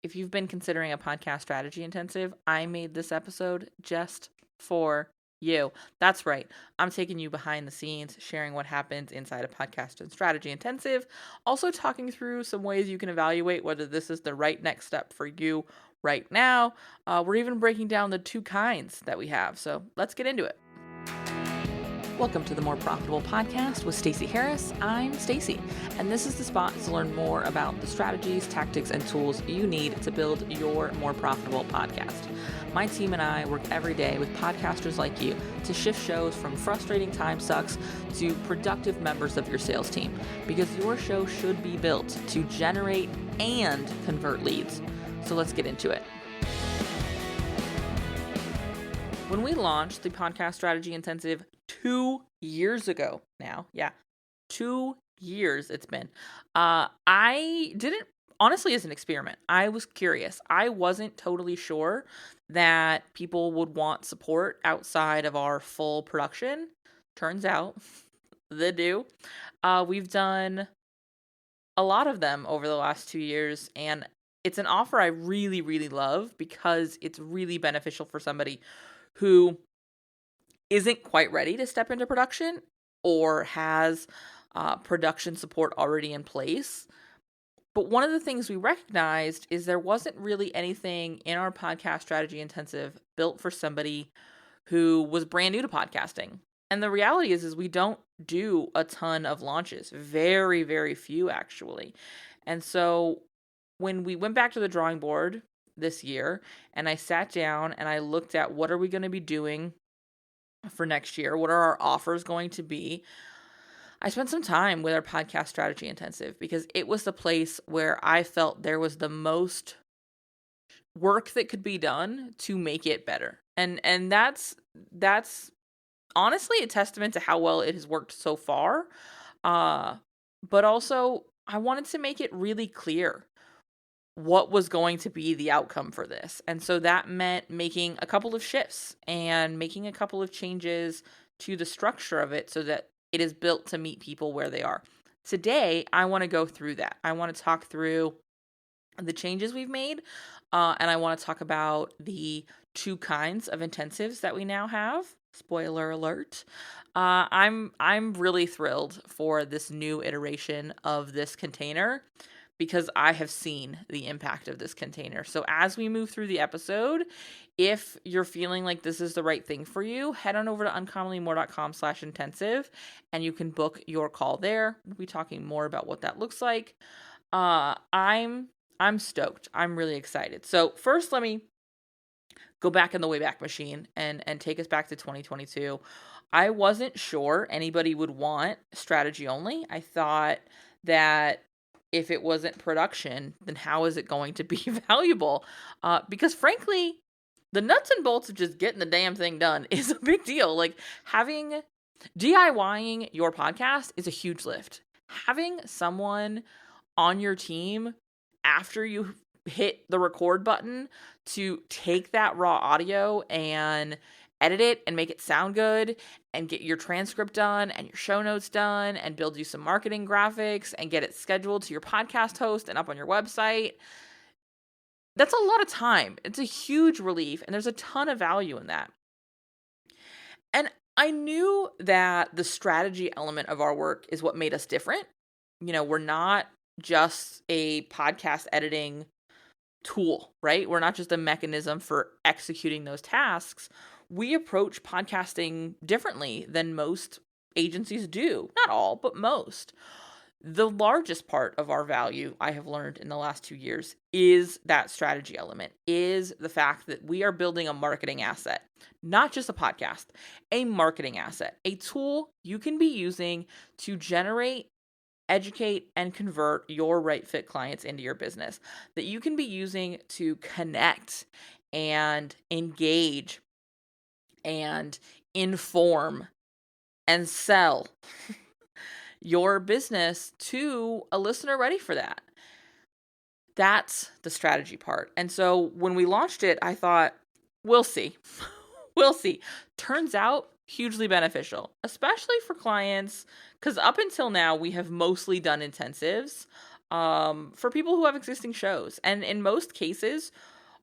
if you've been considering a podcast strategy intensive, I made this episode just for you. That's right. I'm taking you behind the scenes, sharing what happens inside a podcast and strategy intensive, also talking through some ways you can evaluate whether this is the right next step for you right now. We're even breaking down the 2 kinds that we have. So let's get into it. Welcome to the More Profitable Podcast with Stacey Harris. I'm Stacey, and this is the spot to learn more about the strategies, tactics, and tools you need to build your more profitable podcast. My team and I work every day with podcasters like you to shift shows from frustrating time sucks to productive members of your sales team, because your show should be built to generate and convert leads. So let's get into it. When we launched the Podcast Strategy Intensive 2 years ago now, 2 years it's been, I didn't, honestly, as an experiment, I was curious. I wasn't totally sure that people would want support outside of our full production. Turns out they do. We've done a lot of them over the last 2 years, and it's an offer I really, really love because it's really beneficial for somebody who isn't quite ready to step into production or has production support already in place. But one of the things we recognized is there wasn't really anything in our podcast strategy intensive built for somebody who was brand new to podcasting. And the reality is we don't do a ton of launches, very, very few actually. And so when we went back to the drawing board this year and I sat down and I looked at what are we going to be doing for next year, what are our offers going to be, I spent some time with our podcast strategy intensive because it was the place where I felt there was the most work that could be done to make it better. And that's honestly a testament to how well it has worked so far. But also I wanted to make it really clear what was going to be the outcome for this. And so that meant making a couple of shifts and making a couple of changes to the structure of it so that it is built to meet people where they are. Today, I want to go through that. I want to talk through the changes we've made, and I want to talk about the 2 kinds of intensives that we now have. Spoiler alert. I'm really thrilled for this new iteration of this container, because I have seen the impact of this container. So as we move through the episode, if you're feeling like this is the right thing for you, head on over to uncommonlymore.com/intensive and you can book your call there. We'll be talking more about what that looks like. I'm stoked. I'm really excited. So first, let me go back in the Wayback Machine and take us back to 2022. I wasn't sure anybody would want strategy only. I thought that if it wasn't production, then how is it going to be valuable? Because frankly, the nuts and bolts of just getting the damn thing done is a big deal. Like DIYing your podcast is a huge lift. Having someone on your team after you hit the record button to take that raw audio and edit it and make it sound good and get your transcript done and your show notes done and build you some marketing graphics and get it scheduled to your podcast host and up on your website. That's a lot of time. It's a huge relief, and there's a ton of value in that. And I knew that the strategy element of our work is what made us different. We're not just a podcast editing tool, right? We're not just a mechanism for executing those tasks. We approach podcasting differently than most agencies do. Not all, but most. The largest part of our value, I have learned in the last 2 years, is that strategy element, is the fact that we are building a marketing asset, not just a podcast, a marketing asset, a tool you can be using to generate, educate, and convert your right fit clients into your business, that you can be using to connect and engage and inform and sell your business to a listener ready for that. That's the strategy part. And so when we launched it, I thought, we'll see. We'll see. Turns out hugely beneficial, especially for clients, because up until now, we have mostly done intensives for people who have existing shows. And in most cases,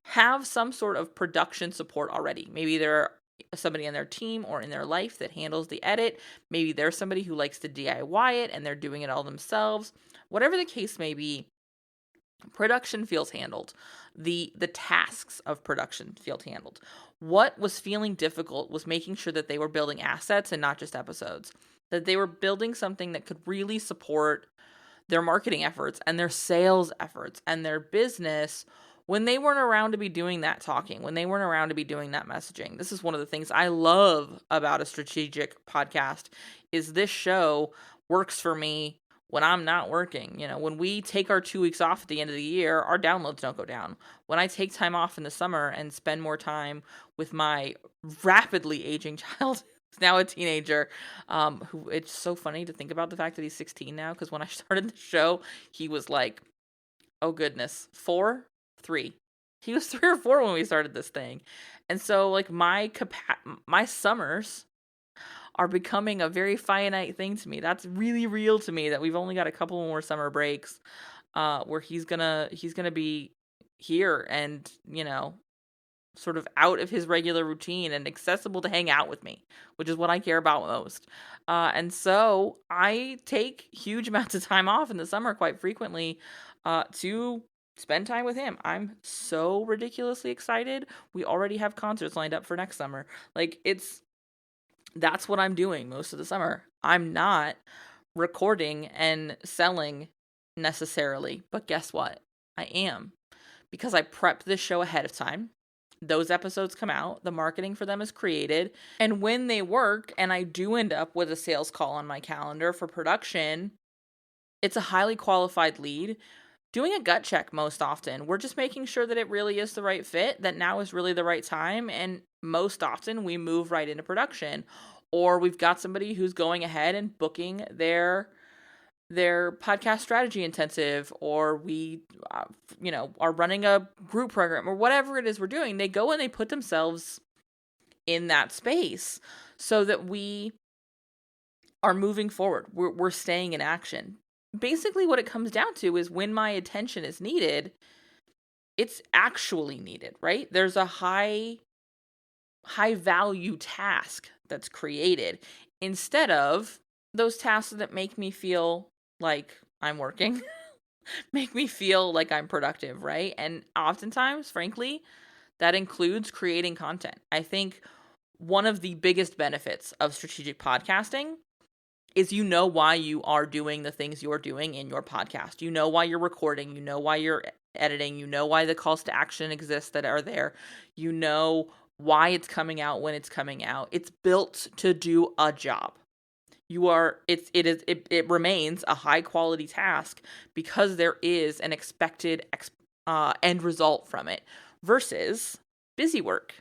have some sort of production support already. Maybe they're somebody on their team or in their life that handles the edit. Maybe there's somebody who likes to DIY it and they're doing it all themselves. Whatever the case may be, production feels handled. The tasks of production feel handled. What was feeling difficult was making sure that they were building assets and not just episodes. That they were building something that could really support their marketing efforts and their sales efforts and their business when they weren't around to be doing that talking, when they weren't around to be doing that messaging. This is one of the things I love about a strategic podcast is this show works for me when I'm not working. You know, when we take our 2 weeks off at the end of the year, our downloads don't go down. When I take time off in the summer and spend more time with my rapidly aging child, who's now a teenager, who it's so funny to think about the fact that he's 16 now, because when I started the show, he was like, oh goodness, 3. He was 3 or 4 when we started this thing. And so like my summers are becoming a very finite thing to me. That's really real to me that we've only got a couple more summer breaks where he's gonna be here and, you know, sort of out of his regular routine and accessible to hang out with me, which is what I care about most. And so I take huge amounts of time off in the summer quite frequently to spend time with him. I'm so ridiculously excited. We already have concerts lined up for next summer. Like that's what I'm doing most of the summer. I'm not recording and selling necessarily, but guess what? I am, because I prepped this show ahead of time. Those episodes come out, the marketing for them is created, and when they work and I do end up with a sales call on my calendar for production, it's a highly qualified lead. Doing a gut check most often. We're just making sure that it really is the right fit, that now is really the right time, and most often we move right into production. Or we've got somebody who's going ahead and booking their podcast strategy intensive, or we are running a group program, or whatever it is we're doing. They go and they put themselves in that space so that we are moving forward. We're staying in action. Basically what it comes down to is when my attention is needed, it's actually needed, right? There's a high value task that's created instead of those tasks that make me feel like I'm working, make me feel like I'm productive, right? And oftentimes, frankly, that includes creating content. I think one of the biggest benefits of strategic podcasting is you know why you are doing the things you're doing in your podcast. You know why you're recording. You know why you're editing. You know why the calls to action exist that are there. You know why it's coming out when it's coming out. It's built to do a job. It remains a high quality task because there is an expected end result from it versus busy work.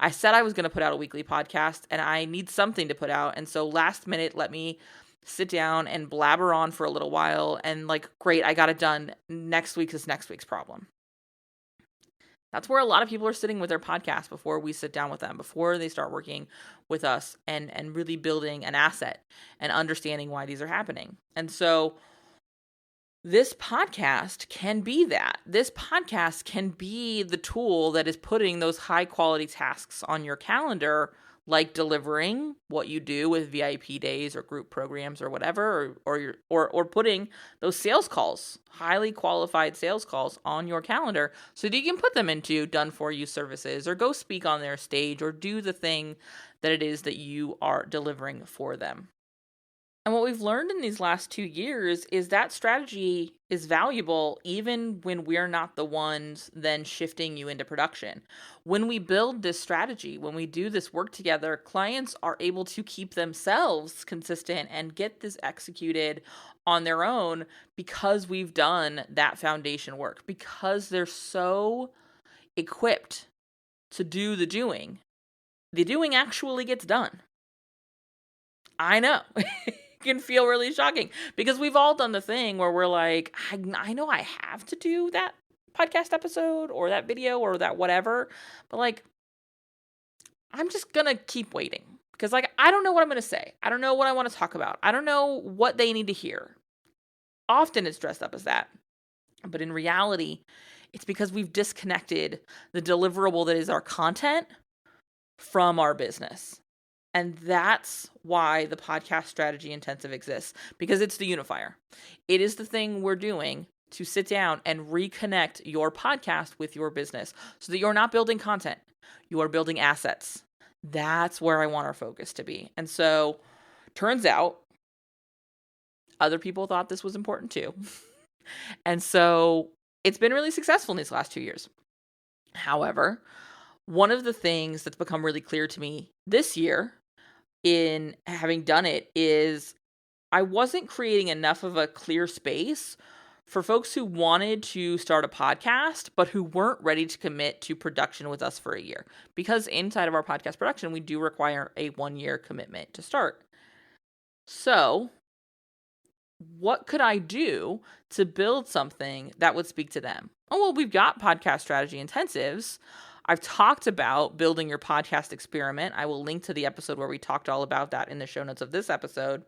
I said I was going to put out a weekly podcast and I need something to put out. And so last minute, let me sit down and blabber on for a little while and like, great, I got it done. Next week is next week's problem. That's where a lot of people are sitting with their podcast before we sit down with them, before they start working with us and really building an asset and understanding why these are happening. And so this podcast can be that. This podcast can be the tool that is putting those high quality tasks on your calendar, like delivering what you do with VIP days or group programs or whatever, or putting those sales calls, highly qualified sales calls on your calendar so that you can put them into done for you services or go speak on their stage or do the thing that it is that you are delivering for them. And what we've learned in these last 2 years is that strategy is valuable even when we're not the ones then shifting you into production. When we build this strategy, when we do this work together, clients are able to keep themselves consistent and get this executed on their own because we've done that foundation work, because they're so equipped to do the doing. The doing actually gets done. I know. Can feel really shocking because we've all done the thing where we're like, I know I have to do that podcast episode or that video or that whatever, but like, I'm just gonna keep waiting because like, I don't know what I'm gonna say. I don't know what I want to talk about. I don't know what they need to hear. often it's dressed up as that. But in reality, it's because we've disconnected the deliverable that is our content from our business. And that's why the podcast strategy intensive exists, because it's the unifier. It is the thing we're doing to sit down and reconnect your podcast with your business so that you're not building content, you are building assets. That's where I want our focus to be. And so, turns out, other people thought this was important too. And so, it's been really successful in these last 2 years. However, one of the things that's become really clear to me this year in having done it is I wasn't creating enough of a clear space for folks who wanted to start a podcast, but who weren't ready to commit to production with us for a year. Because inside of our podcast production, we do require a 1-year commitment to start. So, what could I do to build something that would speak to them? Oh, well, we've got podcast strategy intensives. I've talked about building your podcast experiment. I will link to the episode where we talked all about that in the show notes of this episode.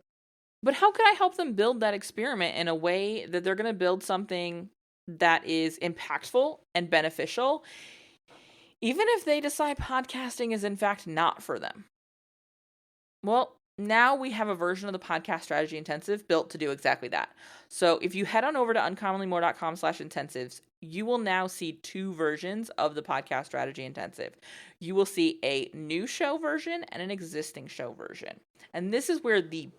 But how could I help them build that experiment in a way that they're going to build something that is impactful and beneficial, even if they decide podcasting is in fact not for them? Well, now we have a version of the podcast strategy intensive built to do exactly that. So if you head on over to uncommonlymore.com/intensives, you will now see 2 versions of the podcast strategy intensive. You will see a new show version and an existing show version. And this is where the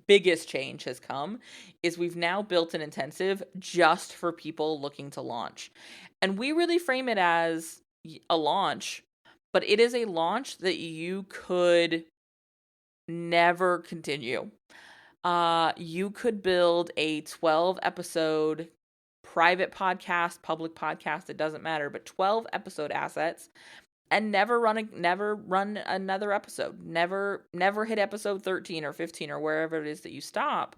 biggest change has come, is we've now built an intensive just for people looking to launch. And we really frame it as a launch, but it is a launch that you could never continue. You could build a 12-episode private podcast, public podcast, it doesn't matter, but 12 episode assets and never run another episode. Never hit episode 13 or 15 or wherever it is that you stop,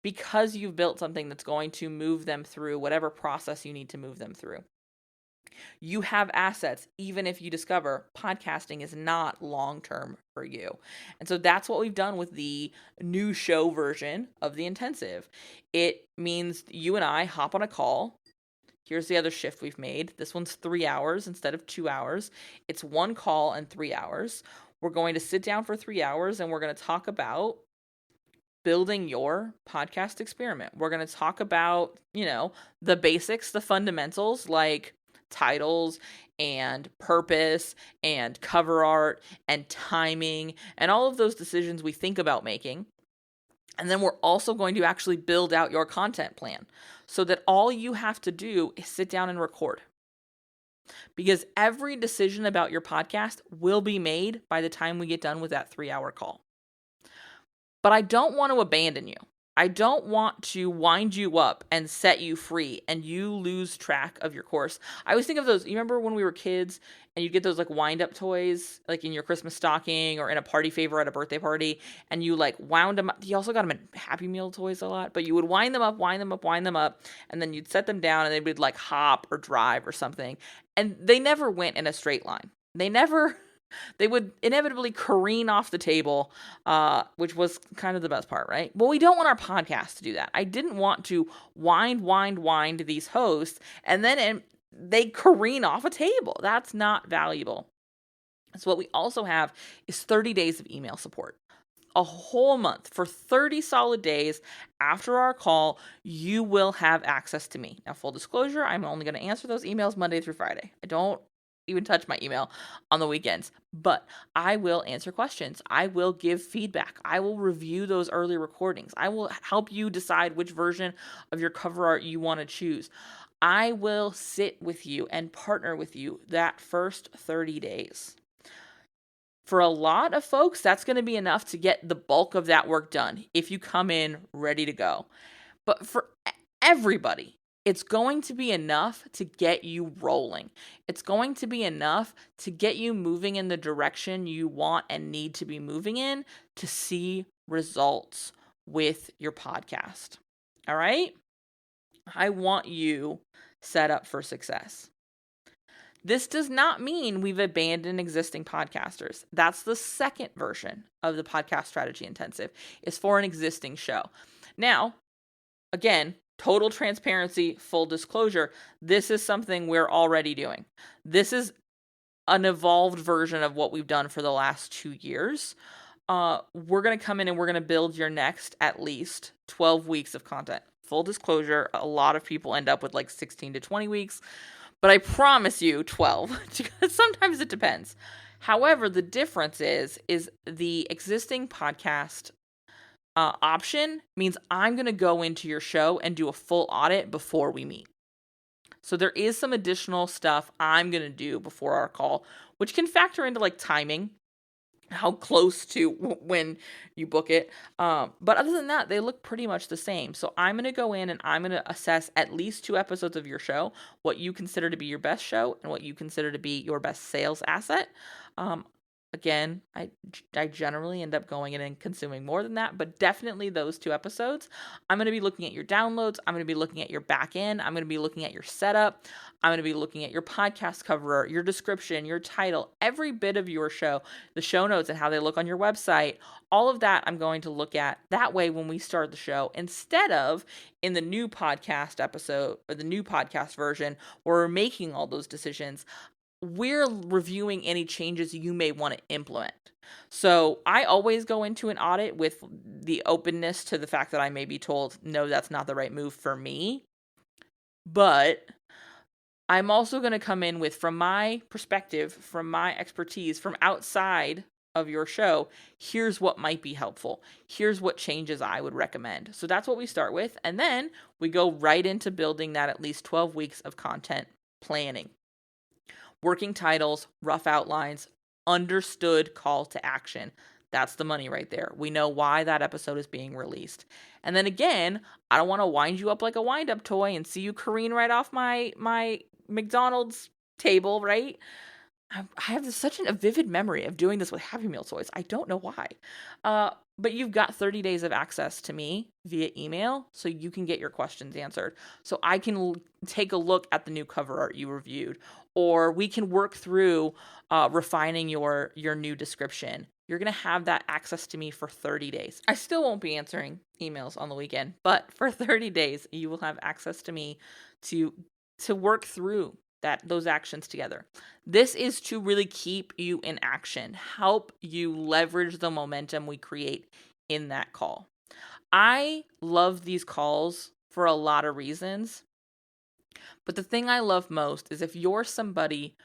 because you've built something that's going to move them through whatever process you need to move them through. You have assets, even if you discover podcasting is not long-term for you. And so that's what we've done with the new show version of the intensive. It means you and I hop on a call. Here's the other shift we've made. This one's 3 hours instead of 2 hours. It's 1 call and 3 hours. We're going to sit down for 3 hours and we're going to talk about building your podcast experiment. We're going to talk about, the basics, the fundamentals, like titles and purpose and cover art and timing and all of those decisions we think about making. And then we're also going to actually build out your content plan so that all you have to do is sit down and record. Because every decision about your podcast will be made by the time we get done with that 3-hour call. But I don't want to abandon you. I don't want to wind you up and set you free and you lose track of your course. I always think of those. You remember when we were kids and you'd get those like wind up toys, like in your Christmas stocking or in a party favor at a birthday party, and you like wound them up. You also got them in Happy Meal toys a lot, but you would wind them up, and then you'd set them down and they would like hop or drive or something. And they never went in a straight line. They would inevitably careen off the table, which was kind of the best part, right? Well, we don't want our podcast to do that. I didn't want to wind these hosts and then they careen off a table. That's not valuable. So what we also have is 30 days of email support. A whole month for 30 solid days after our call, you will have access to me. Now, full disclosure, I'm only going to answer those emails Monday through Friday. I don't even touch my email on the weekends, but I will answer questions. I will give feedback. I will review those early recordings. I will help you decide which version of your cover art you want to choose. I will sit with you and partner with you that first 30 days. For a lot of folks, that's going to be enough to get the bulk of that work done if you come in ready to go. But for everybody, it's going to be enough to get you rolling. It's going to be enough to get you moving in the direction you want and need to be moving in to see results with your podcast. All right? I want you set up for success. This does not mean we've abandoned existing podcasters. That's the second version of the podcast strategy intensive, is for an existing show. Now, again, total transparency, full disclosure, this is something we're already doing. This is an evolved version of what we've done for the last 2 years. We're going to come in and we're going to build your next at least 12 weeks of content. Full disclosure, a lot of people end up with like 16 to 20 weeks, but I promise you 12, because sometimes it depends. However, the difference is the existing podcast option means I'm going to go into your show and do a full audit before we meet. So there is some additional stuff I'm going to do before our call, which can factor into like timing, how close to when you book it. But other than that, they look pretty much the same. So I'm going to go in and I'm going to assess at least 2 episodes of your show, what you consider to be your best show and what you consider to be your best sales asset. Again, I generally end up going in and consuming more than that, but definitely those 2 episodes. I'm going to be looking at your downloads. I'm going to be looking at your back end. I'm going to be looking at your setup. I'm going to be looking at your podcast cover, your description, your title, every bit of your show, the show notes and how they look on your website. All of that I'm going to look at. That way, when we start the show, instead of in the new podcast episode or the new podcast version where we're making all those decisions, we're reviewing any changes you may want to implement. So I always go into an audit with the openness to the fact that I may be told, no, that's not the right move for me. But I'm also going to come in with, from my perspective, from my expertise, from outside of your show, here's what might be helpful. Here's what changes I would recommend. So that's what we start with. And then we go right into building that at least 12 weeks of content planning. Working titles, rough outlines, understood call to action. That's the money right there. We know why that episode is being released. And then again, I don't want to wind you up like a wind-up toy and see you careen right off my McDonald's table, right? I have such a vivid memory of doing this with Happy Meal toys. I don't know why. But you've got 30 days of access to me via email, so you can get your questions answered. So I can take a look at the new cover art you reviewed, or we can work through refining your new description. You're going to have that access to me for 30 days. I still won't be answering emails on the weekend, but for 30 days, you will have access to me to work through those actions together. This is to really keep you in action, help you leverage the momentum we create in that call. I love these calls for a lot of reasons, but the thing I love most is if you're somebody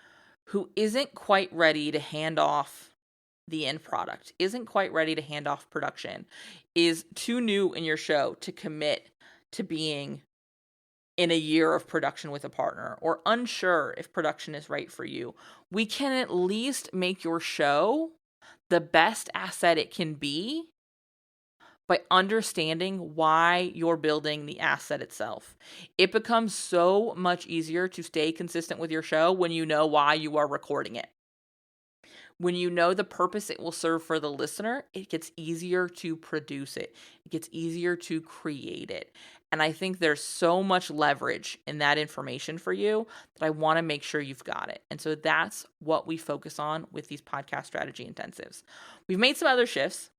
who isn't quite ready to hand off the end product, isn't quite ready to hand off production, is too new in your show to commit to being in a year of production with a partner, or unsure if production is right for you, we can at least make your show the best asset it can be by understanding why you're building the asset itself. It becomes so much easier to stay consistent with your show when you know why you are recording it. When you know the purpose it will serve for the listener, it gets easier to produce it. It gets easier to create it. And I think there's so much leverage in that information for you that I want to make sure you've got it. And so that's what we focus on with these podcast strategy intensives. We've made some other shifts.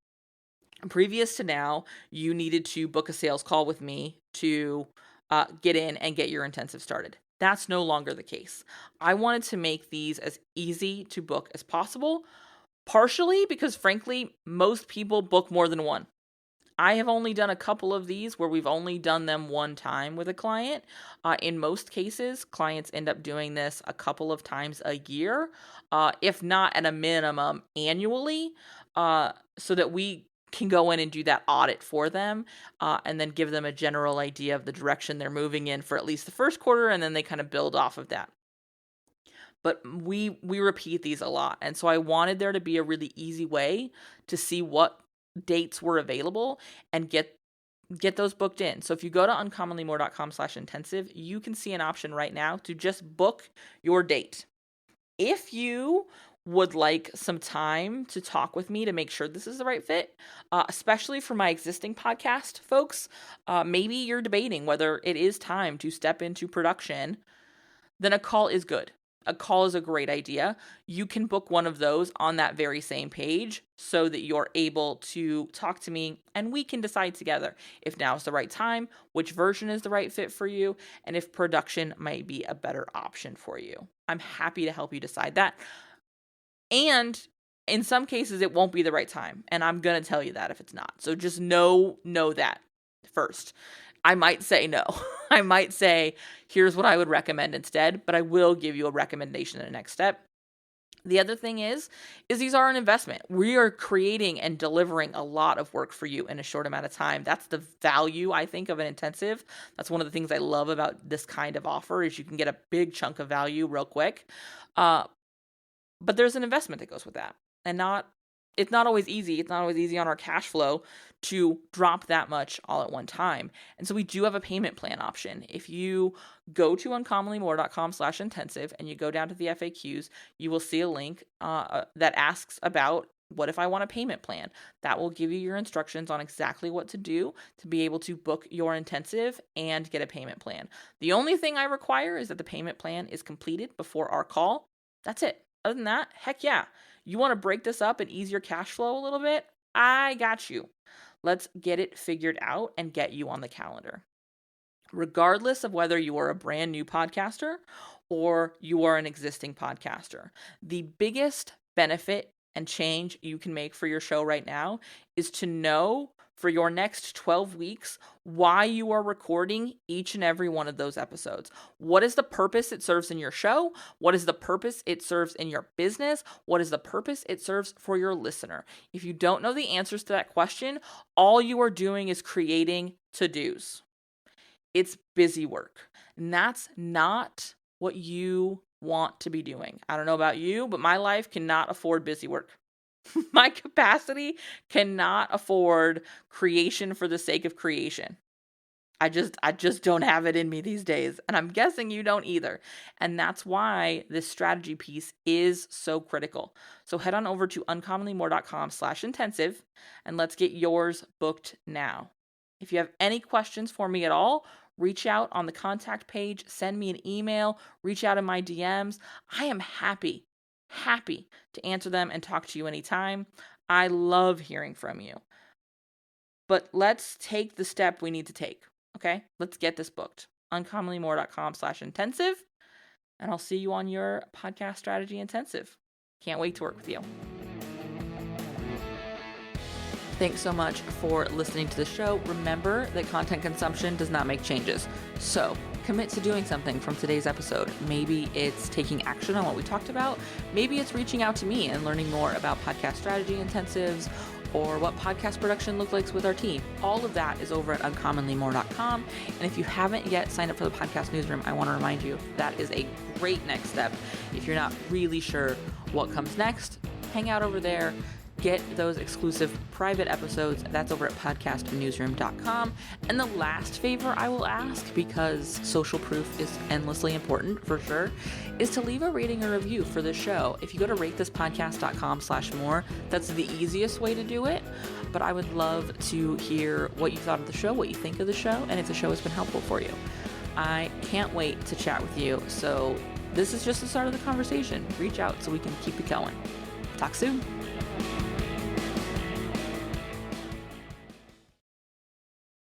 Previous to now, you needed to book a sales call with me to get in and get your intensive started. That's no longer the case. I wanted to make these as easy to book as possible, partially because, frankly, most people book more than one. I have only done a couple of these where we've only done them one time with a client. In most cases, clients end up doing this a couple of times a year, if not at a minimum annually, so that we can go in and do that audit for them, and then give them a general idea of the direction they're moving in for at least the first quarter, and then they kind of build off of that. But we repeat these a lot, and so I wanted there to be a really easy way to see what dates were available and get those booked in. So if you go to uncommonlymore.com/intensive, you can see an option right now to just book your date. If you would like some time to talk with me to make sure this is the right fit, especially for my existing podcast folks, maybe you're debating whether it is time to step into production, then a call is good. a call is a great idea. You can book one of those on that very same page so that you're able to talk to me and we can decide together if now is the right time, which version is the right fit for you, and if production might be a better option for you. I'm happy to help you decide that. And in some cases, it won't be the right time. And I'm going to tell you that if it's not. So just know that first. I might say no. I might say, here's what I would recommend instead, but I will give you a recommendation in the next step. The other thing is these are an investment. We are creating and delivering a lot of work for you in a short amount of time. That's the value, I think, of an intensive. That's one of the things I love about this kind of offer is you can get a big chunk of value real quick. But there's an investment that goes with that. And it's not always easy. It's not always easy on our cash flow to drop that much all at one time. And so we do have a payment plan option. If you go to uncommonlymore.com/intensive and you go down to the FAQs, you will see a link that asks about what if I want a payment plan. That will give you your instructions on exactly what to do to be able to book your intensive and get a payment plan. The only thing I require is that the payment plan is completed before our call. That's it. Other than that, heck yeah. You want to break this up and ease your cash flow a little bit? I got you. Let's get it figured out and get you on the calendar. Regardless of whether you are a brand new podcaster or you are an existing podcaster, the biggest benefit and change you can make for your show right now is to know for your next 12 weeks why you are recording each and every one of those episodes. What is the purpose it serves in your show? What is the purpose it serves in your business? What is the purpose it serves for your listener? If you don't know the answers to that question, all you are doing is creating to-dos. It's busy work. And that's not what you want to be doing. I don't know about you, but my life cannot afford busy work. My capacity cannot afford creation for the sake of creation. I just don't have it in me these days. And I'm guessing you don't either. And that's why this strategy piece is so critical. So head on over to uncommonlymore.com/intensive and let's get yours booked now. If you have any questions for me at all, reach out on the contact page, send me an email, reach out in my DMs. I am happy to answer them and talk to you anytime. I love hearing from you. But let's take the step we need to take, okay? Let's get this booked. uncommonlymore.com/intensive, and I'll see you on your podcast strategy intensive. Can't wait to work with you. Thanks so much for listening to the show. Remember that content consumption does not make changes. So commit to doing something from today's episode. Maybe it's taking action on what we talked about. Maybe it's reaching out to me and learning more about podcast strategy intensives or what podcast production looks like with our team. All of that is over at uncommonlymore.com. And if you haven't yet signed up for the podcast newsroom, I want to remind you that is a great next step. If you're not really sure what comes next, hang out over there. Get those exclusive private episodes. That's over at podcastnewsroom.com. And the last favor I will ask, because social proof is endlessly important for sure, is to leave a rating or review for the show. If you go to ratethispodcast.com/more, that's the easiest way to do it. But I would love to hear what you thought of the show, what you think of the show, and if the show has been helpful for you. I can't wait to chat with you. So this is just the start of the conversation. Reach out so we can keep it going. Talk soon.